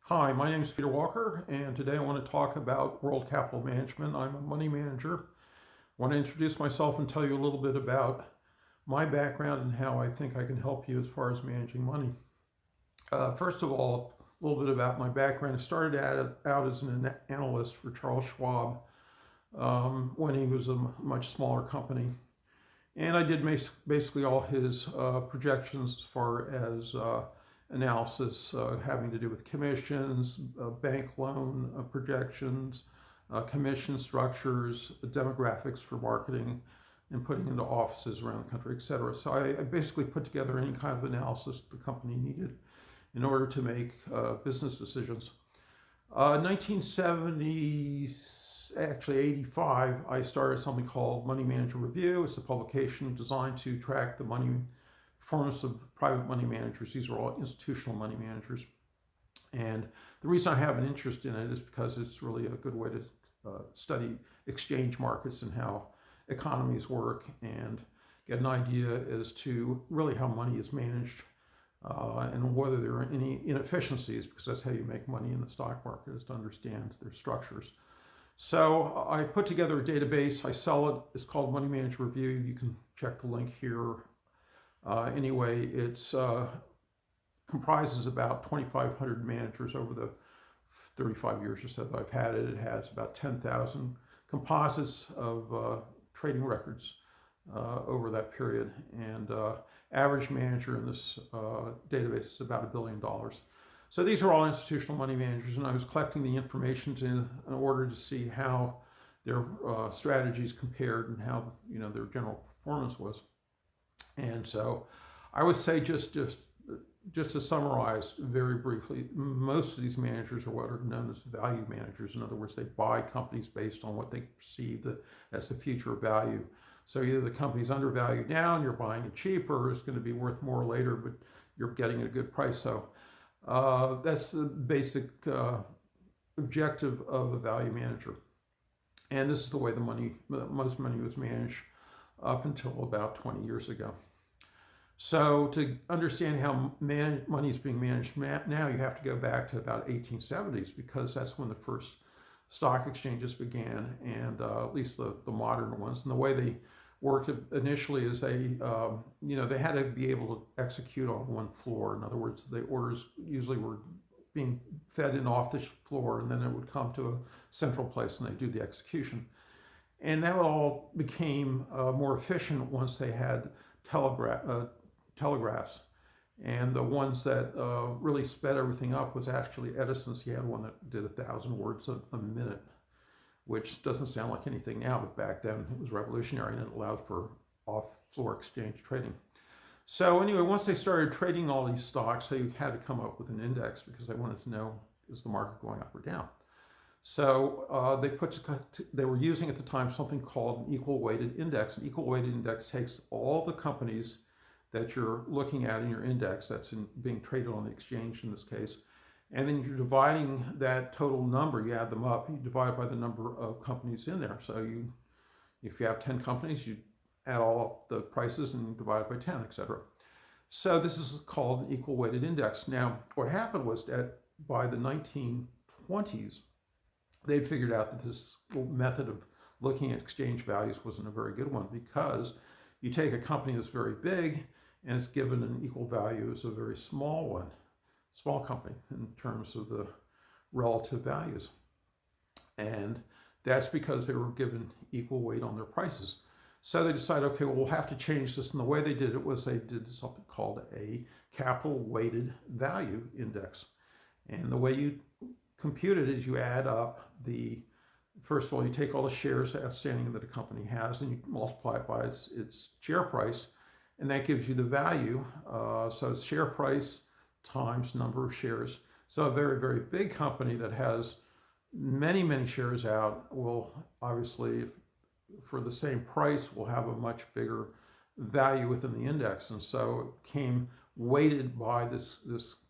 Hi, my name is Peter Walker, and today I want to talk about World Capital Management. I'm a money manager. I want to introduce myself and tell you a little bit about my background and how I think I can help you as far as managing money. First of all, a little bit about my background. I started out as an analyst for Charles Schwab when he was a much smaller company. And I did basically all his projections as far as analysis having to do with commissions, bank loan projections, commission structures, demographics for marketing, and putting into offices around the country, et cetera. So I basically put together any kind of analysis the company needed in order to make business decisions. 1970, actually 85, I started something called Money Manager Review. It's a publication designed to track the money performance of private money managers. These are all institutional money managers. And the reason I have an interest in it is because it's really a good way to study exchange markets and how economies work and get an idea as to really how money is managed and whether there are any inefficiencies, because that's how you make money in the stock market, is to understand their structures. So I put together a database. I sell it. It's called Money Manager Review. You can check the link here. Anyway, it's comprises about 2,500 managers over the 35 years or so that I've had it. It has about 10,000 composites of trading records over that period. And average manager in this database is about $1 billion. So these are all institutional money managers, and I was collecting the information in order to see how their strategies compared and how their general performance was. And so I would say just to summarize very briefly, most of these managers are what are known as value managers. In other words, they buy companies based on what they perceive as the future of value. So either the company's undervalued now and you're buying it cheaper, or it's going to be worth more later, but you're getting a good price. So that's the basic objective of a value manager. And this is the way most money was managed up until about 20 years ago. So to understand how money is being managed now, you have to go back to about 1870s, because that's when the first stock exchanges began, and at least the modern ones. And the way they worked initially is they had to be able to execute on one floor. In other words, the orders usually were being fed in off the floor, and then it would come to a central place and they do the execution. And that all became more efficient once they had telegraphs. And the ones that really sped everything up was actually Edison's. He had one that did 1,000 words a minute, which doesn't sound like anything now, but back then it was revolutionary and it allowed for off-floor exchange trading. So anyway, once they started trading all these stocks, they had to come up with an index because they wanted to know, is the market going up or down? So they were using at the time something called an equal weighted index. An equal weighted index takes all the companies that you're looking at in your index that's being traded on the exchange in this case, and then you're dividing that total number. You add them up, you divide by the number of companies in there. So if you have 10 companies, you add all up the prices and divide it by 10, etc. So this is called an equal weighted index. Now, what happened was that by the 1920s, they figured out that this method of looking at exchange values wasn't a very good one, because you take a company that's very big and it's given an equal value as a very small company in terms of the relative values. And that's because they were given equal weight on their prices. So they decided, okay, well, we'll have to change this. And the way they did it was they did something called a capital weighted value index. And the way you compute it is you add up first of all, you take all the shares outstanding that a company has and you multiply it by its share price, and that gives you the value. So it's share price times number of shares. So a very, very big company that has many, many shares out will obviously, for the same price, will have a much bigger value within the index. And so it came weighted by this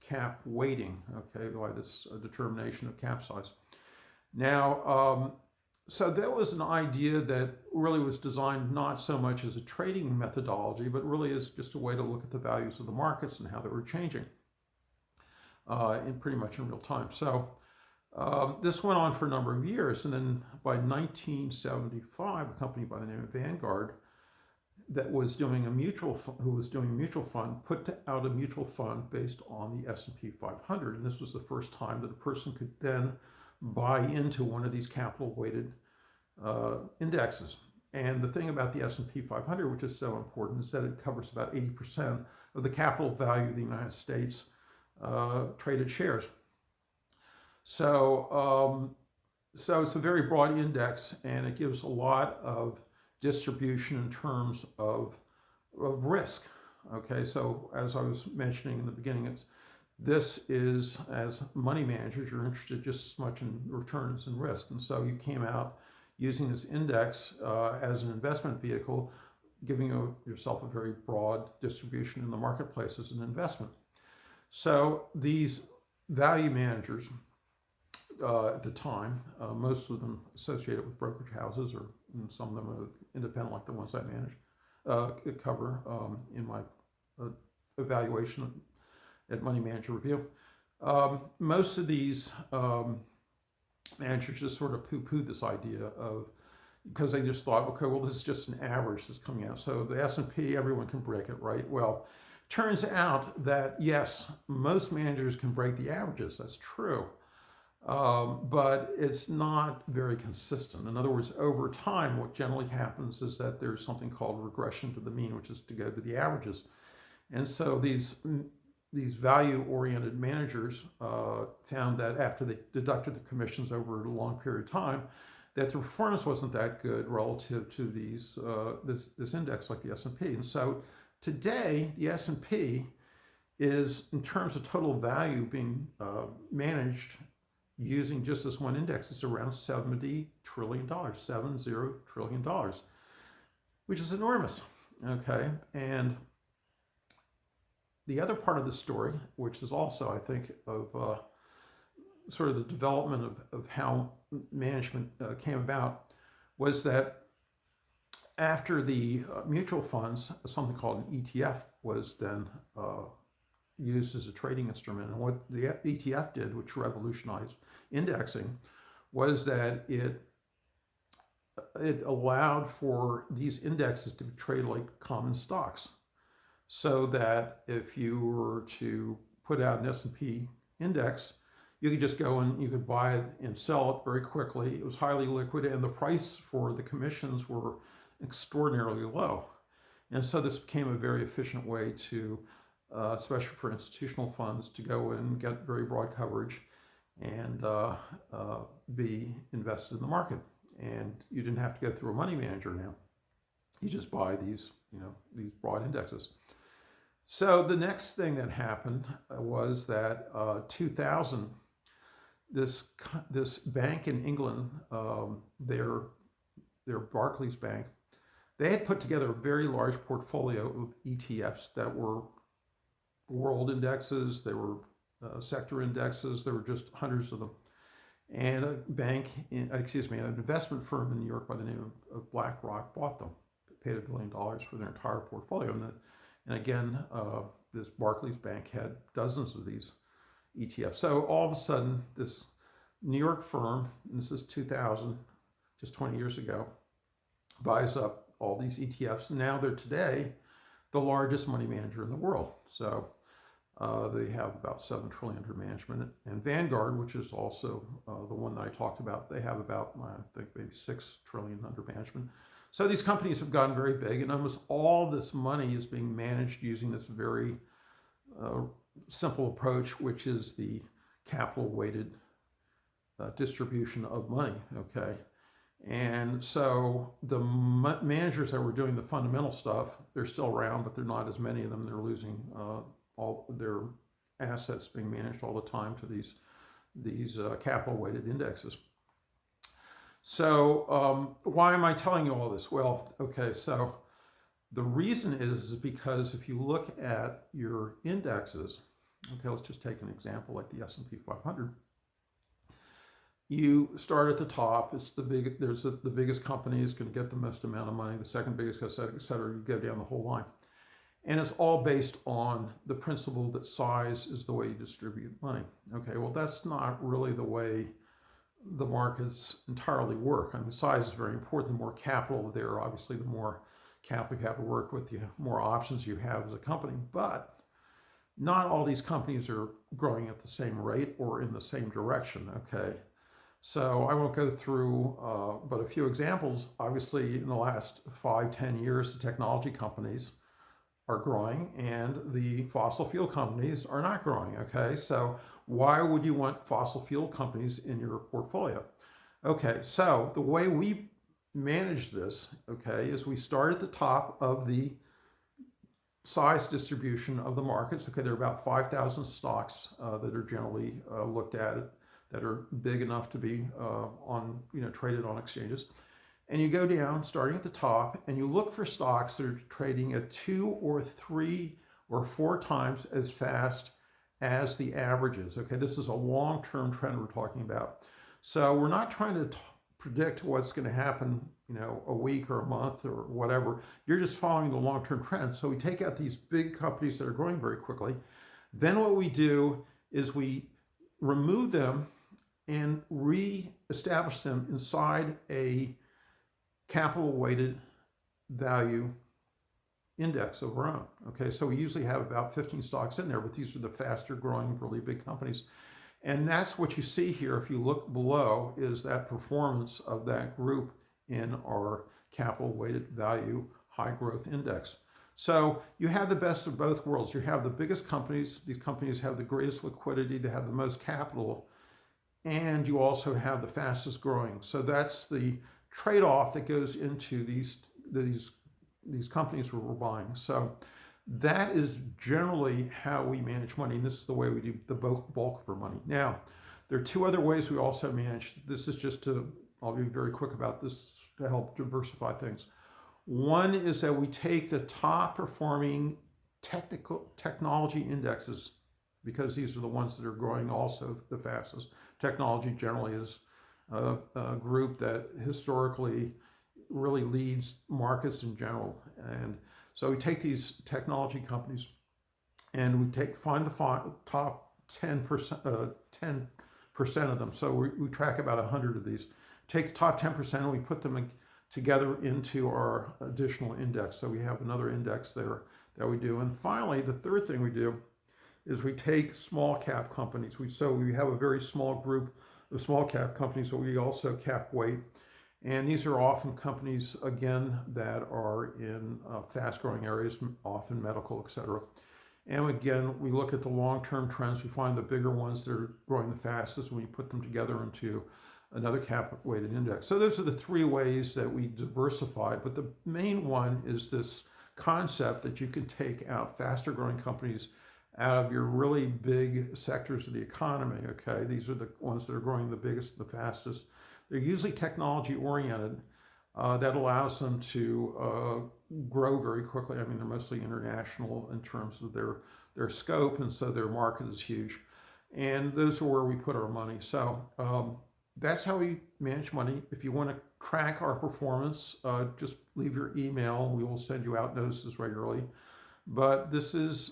cap weighting, okay, by this determination of cap size. Now, so that was an idea that really was designed not so much as a trading methodology, but really as just a way to look at the values of the markets and how they were changing. in pretty much in real time. So this went on for a number of years, and then by 1975, a company by the name of Vanguard that was doing a who was doing a mutual fund, put out a mutual fund based on the S&P 500, and this was the first time that a person could then buy into one of these capital weighted indexes. And the thing about the S&P 500, which is so important, is that it covers about 80% of the capital value of the United States traded shares. So, so it's a very broad index, and it gives a lot of distribution in terms of risk. Okay, so as I was mentioning in the beginning, this is, as money managers, you're interested just as much in returns and risk. And so you came out using this index as an investment vehicle, giving yourself a very broad distribution in the marketplace as an investment. So these value managers at the time, most of them associated with brokerage houses, or some of them are independent, like the ones I manage, cover in my evaluation at Money Manager Review. Most of these managers just sort of poo-pooed this idea of, because they just thought, okay, well, this is just an average that's coming out. So the S&P, everyone can break it, right? Well, turns out that, yes, most managers can break the averages. That's true. But it's not very consistent. In other words, over time, what generally happens is that there's something called regression to the mean, which is to go to the averages. And so these value-oriented managers found that after they deducted the commissions over a long period of time, that the performance wasn't that good relative to these this index like the S&P. And so today, the S&P is, in terms of total value being managed using just this one index, it's around $70 trillion, $70 trillion, which is enormous, okay? And the other part of the story, which is also, I think, of sort of the development of how management came about, was that after the mutual funds, something called an ETF was then used as a trading instrument. And what the ETF did, which revolutionized indexing, was that it allowed for these indexes to be traded like common stocks. So that if you were to put out an S&P index, you could just go and you could buy it and sell it very quickly. It was highly liquid, and the price for the commissions were extraordinarily low. And so this became a very efficient way to, especially for institutional funds, to go and get very broad coverage and be invested in the market. And you didn't have to go through a money manager now. You just buy these, these broad indexes. So the next thing that happened was that 2000, this bank in England, their Barclays Bank, they had put together a very large portfolio of ETFs that were world indexes, they were sector indexes, there were just hundreds of them. And an investment firm in New York by the name of BlackRock bought them, paid $1 billion for their entire portfolio. And again, this Barclays Bank had dozens of these ETFs. So all of a sudden, this New York firm, and this is 2000, just 20 years ago, buys up all these ETFs. Now they're today the largest money manager in the world. So they have about $7 trillion under management. And Vanguard, which is also the one that I talked about, they have about, I think, maybe $6 trillion under management. So these companies have gotten very big, and almost all this money is being managed using this very simple approach, which is the capital-weighted distribution of money, okay? And so the managers that were doing the fundamental stuff, they're still around, but they're not as many of them. They're losing all their assets being managed all the time to these capital-weighted indexes. So why am I telling you all this? Well, okay, so the reason is because if you look at your indexes, okay, let's just take an example like the S&P 500. You start at the top. It's the biggest company is going to get the most amount of money. The second biggest, et cetera, et cetera. You go down the whole line. And it's all based on the principle that size is the way you distribute money. Okay, well, that's not really the way the markets entirely work. I mean, size is very important. The more capital there, obviously, the more capital you have to work with, the more options you have as a company. But not all these companies are growing at the same rate or in the same direction. Okay, so I won't go through but a few examples. Obviously, in the last 5, 10 years, the technology companies are growing and the fossil fuel companies are not growing. Okay, so why would you want fossil fuel companies in your portfolio? Okay, so the way we manage this, okay, is we start at the top of the size distribution of the markets. Okay, there are about 5,000 stocks that are generally looked at that are big enough to be traded on exchanges. And you go down, starting at the top, and you look for stocks that are trading at 2 or 3 or 4 times as fast as the averages. Okay, this is a long-term trend we're talking about. So we're not trying to predict what's going to happen, a week or a month or whatever. You're just following the long-term trend. So we take out these big companies that are growing very quickly. Then what we do is we remove them and re-establish them inside a capital weighted value index of our own. Okay, so we usually have about 15 stocks in there, but these are the faster growing, really big companies. And that's what you see here. If you look below, is that performance of that group in our capital weighted value high growth index. So you have the best of both worlds. You have the biggest companies. These companies have the greatest liquidity. They have the most capital. And you also have the fastest growing. So that's the trade-off that goes into these companies we're buying. So that is generally how we manage money. And this is the way we do the bulk of our money. Now, there are 2 other ways we also manage. This is I'll be very quick about this to help diversify things. One is that we take the top performing technology indexes, because these are the ones that are growing also the fastest. Technology generally is a group that historically really leads markets in general. And so we take these technology companies and we find the top 10%, 10% of them. So we track about 100 of these. Take the top 10% and we put them together into our additional index. So we have another index there that we do. And finally, the third thing we do is we take small cap companies. We have a very small group of small cap companies that we also cap weight. And these are often companies, again, that are in fast growing areas, often medical, et cetera. And again, we look at the long-term trends. We find the bigger ones that are growing the fastest when we put them together into another cap weighted index. So those are the 3 ways that we diversify. But the main one is this concept that you can take out faster growing companies out of your really big sectors of the economy. Okay, these are the ones that are growing the biggest, the fastest. They're usually technology oriented. That allows them to grow very quickly. I mean, they're mostly international in terms of their scope, and so their market is huge. And those are where we put our money. So that's how we manage money. If you want to track our performance, just leave your email. We will send you out notices regularly. But this is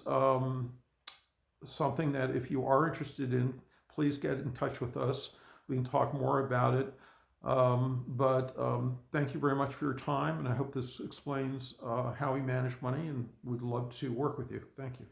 something that if you are interested in, please get in touch with us. We can talk more about it. Thank you very much for your time, and I hope this explains how we manage money, and we'd love to work with you. Thank you.